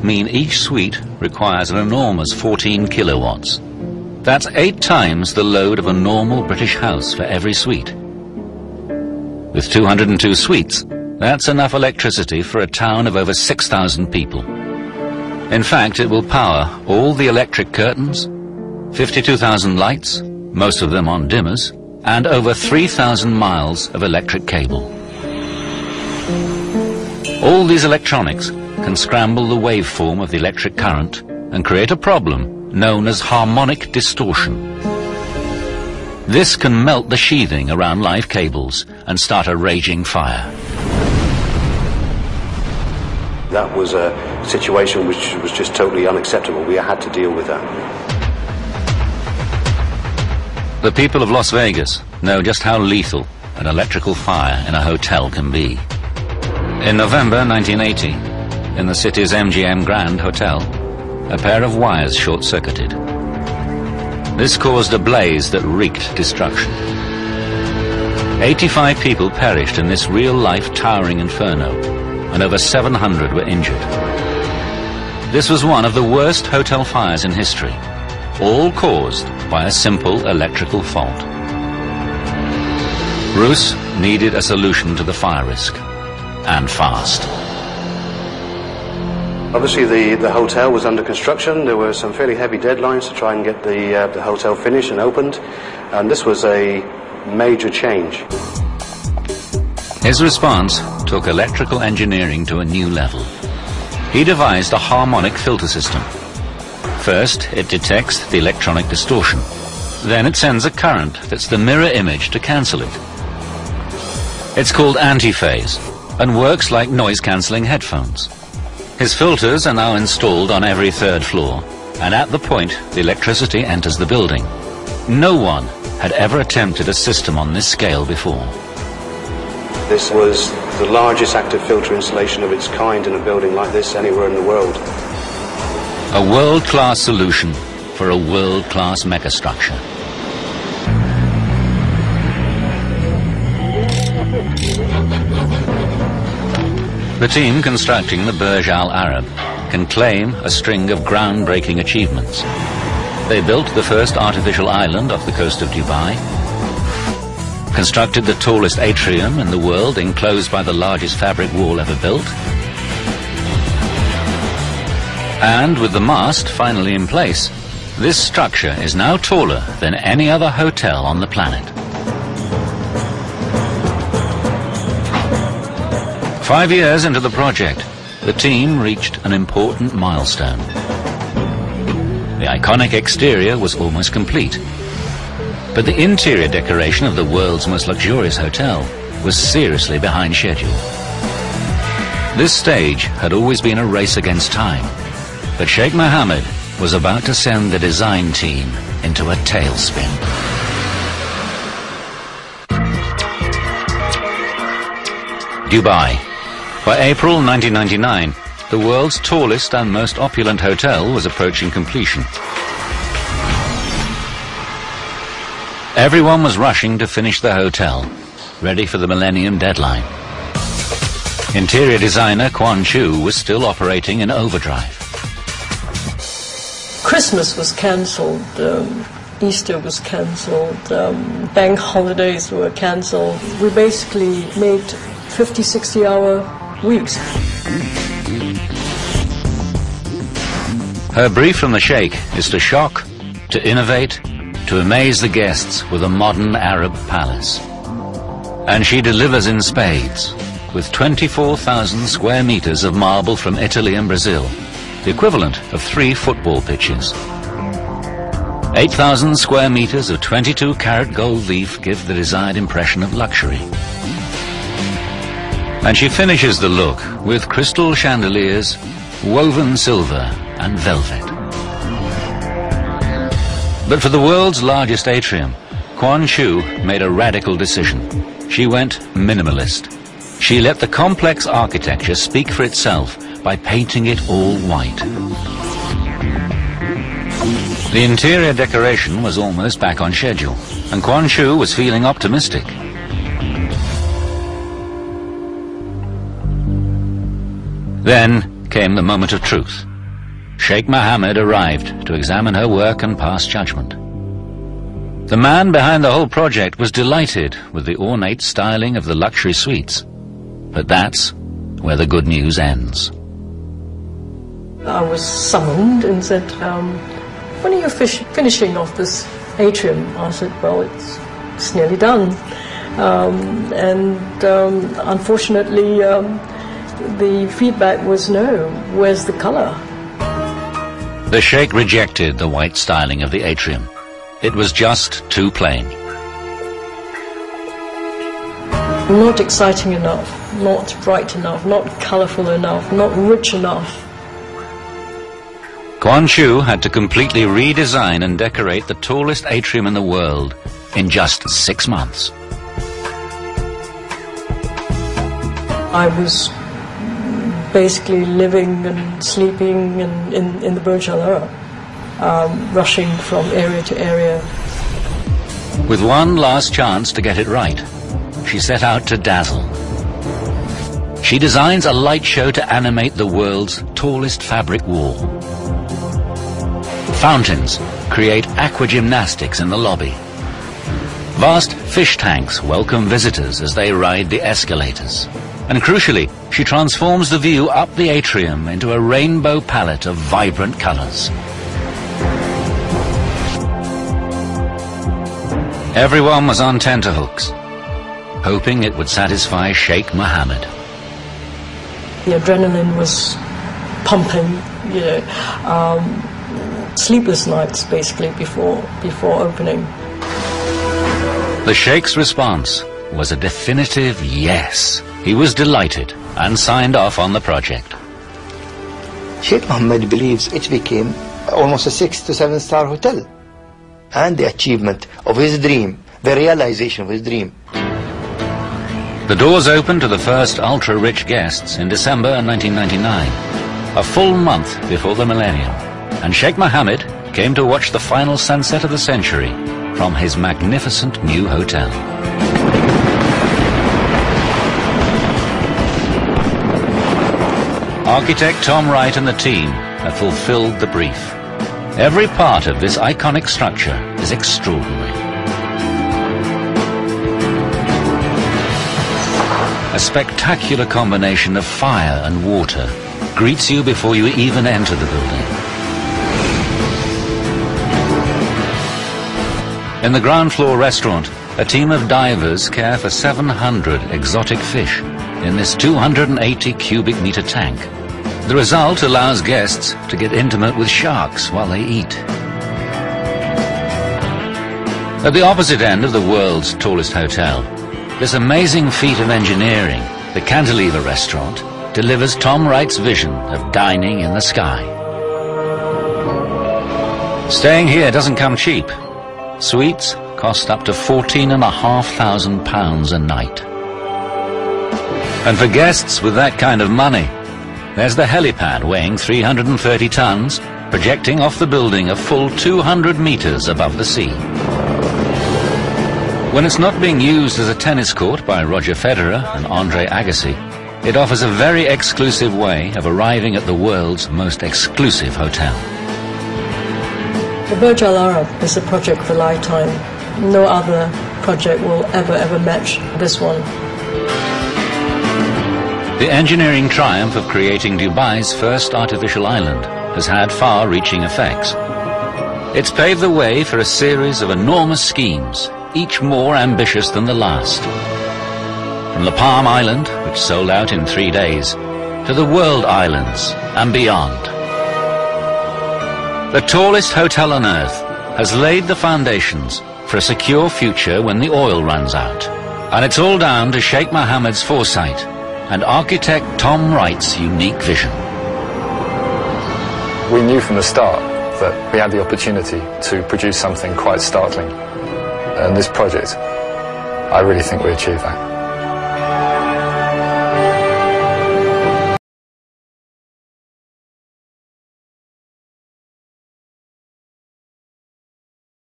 mean each suite requires an enormous 14 kilowatts. That's 8 times the load of a normal British house for every suite. With 202 suites, that's enough electricity for a town of over 6,000 people. In fact, it will power all the electric curtains, 52,000 lights, most of them on dimmers, and over 3,000 miles of electric cable. All these electronics can scramble the waveform of the electric current and create a problem known as harmonic distortion. This can melt the sheathing around live cables and start a raging fire. That was a situation which was just totally unacceptable. We had to deal with that. The people of Las Vegas know just how lethal an electrical fire in a hotel can be. In November 1980, in the city's MGM Grand Hotel, a pair of wires short-circuited. This caused a blaze that wreaked destruction. 85 people perished in this real-life towering inferno, and over 700 were injured. This was one of the worst hotel fires in history, all caused by a simple electrical fault. Bruce needed a solution to the fire risk, and fast. Obviously the hotel was under construction. There were some fairly heavy deadlines to try and get the hotel finished and opened, and this was a major change. His response took electrical engineering to a new level. He devised a harmonic filter system. First, it detects the electronic distortion. Then it sends a current that's the mirror image to cancel it. It's called antiphase and works like noise-cancelling headphones. His filters are now installed on every third floor, and at the point the electricity enters the building. No one had ever attempted a system on this scale before. This was the largest active filter installation of its kind in a building like this anywhere in the world. A world-class solution for a world-class megastructure. The team constructing the Burj Al Arab can claim a string of groundbreaking achievements. They built the first artificial island off the coast of Dubai, constructed the tallest atrium in the world enclosed by the largest fabric wall ever built, and with the mast finally in place, this structure is now taller than any other hotel on the planet. 5 years into the project, the team reached an important milestone. The iconic exterior was almost complete, but the interior decoration of the world's most luxurious hotel was seriously behind schedule. This stage had always been a race against time, but Sheikh Mohammed was about to send the design team into a tailspin. Dubai. By April 1999, the world's tallest and most opulent hotel was approaching completion. Everyone was rushing to finish the hotel, ready for the millennium deadline. Interior designer Quan Chu was still operating in overdrive. Christmas was cancelled, Easter was cancelled, bank holidays were cancelled. We basically made 50, 60-hour weeks. Her brief from the Sheikh is to shock, to innovate, to amaze the guests with a modern Arab palace. And she delivers in spades, with 24,000 square meters of marble from Italy and Brazil, the equivalent of 3 football pitches. 8,000 square meters of 22-carat gold leaf give the desired impression of luxury. And she finishes the look with crystal chandeliers, woven silver and velvet. But for the world's largest atrium, Quan Chu made a radical decision. She went minimalist. She let the complex architecture speak for itself by painting it all white. The interior decoration was almost back on schedule, and Quan Chu was feeling optimistic. Then came the moment of truth. Sheikh Mohammed arrived to examine her work and pass judgment. The man behind the whole project was delighted with the ornate styling of the luxury suites. But that's where the good news ends. I was summoned and said, when are you finishing off this atrium? I said, well, it's nearly done. Unfortunately, the feedback was no. Where's the color? The Sheikh rejected the white styling of the atrium. It was just too plain. Not exciting enough, not bright enough, not colorful enough, not rich enough. Kwon Chu had to completely redesign and decorate the tallest atrium in the world in just 6 months. I was basically living and sleeping in the Burj Al Arab, rushing from area to area. With one last chance to get it right, she set out to dazzle. She designs a light show to animate the world's tallest fabric wall. Fountains create aquagymnastics in the lobby. Vast fish tanks welcome visitors as they ride the escalators. And crucially, she transforms the view up the atrium into a rainbow palette of vibrant colors. Everyone was on tenterhooks, hoping it would satisfy Sheikh Mohammed. The adrenaline was pumping, sleepless nights basically before opening. The Sheikh's response was a definitive yes. He was delighted and signed off on the project. Sheikh Mohammed believes it became almost a 6 to 7 star hotel. And the achievement of his dream, the realization of his dream. The doors opened to the first ultra-rich guests in December 1999, a full month before the millennium, and Sheikh Mohammed came to watch the final sunset of the century from his magnificent new hotel. Architect Tom Wright and the team have fulfilled the brief. Every part of this iconic structure is extraordinary. A spectacular combination of fire and water greets you before you even enter the building. In the ground floor restaurant, a team of divers care for 700 exotic fish in this 280 cubic meter tank. The result allows guests to get intimate with sharks while they eat. At the opposite end of the world's tallest hotel, this amazing feat of engineering, the Cantilever restaurant, delivers Tom Wright's vision of dining in the sky. Staying here doesn't come cheap. Suites cost up to £14,500 a night. And for guests with that kind of money, there's the helipad weighing 330 tons, projecting off the building a full 200 meters above the sea. When it's not being used as a tennis court by Roger Federer and Andre Agassi, it offers a very exclusive way of arriving at the world's most exclusive hotel. The Burj Al Arab is a project of a lifetime. No other project will ever match this one. The engineering triumph of creating Dubai's first artificial island has had far-reaching effects. It's paved the way for a series of enormous schemes, each more ambitious than the last. From the Palm Island, which sold out in 3 days, to the World Islands and beyond. The tallest hotel on Earth has laid the foundations for a secure future when the oil runs out. And it's all down to Sheikh Mohammed's foresight and architect Tom Wright's unique vision. We knew from the start that we had the opportunity to produce something quite startling. And this project, I really think we achieved that.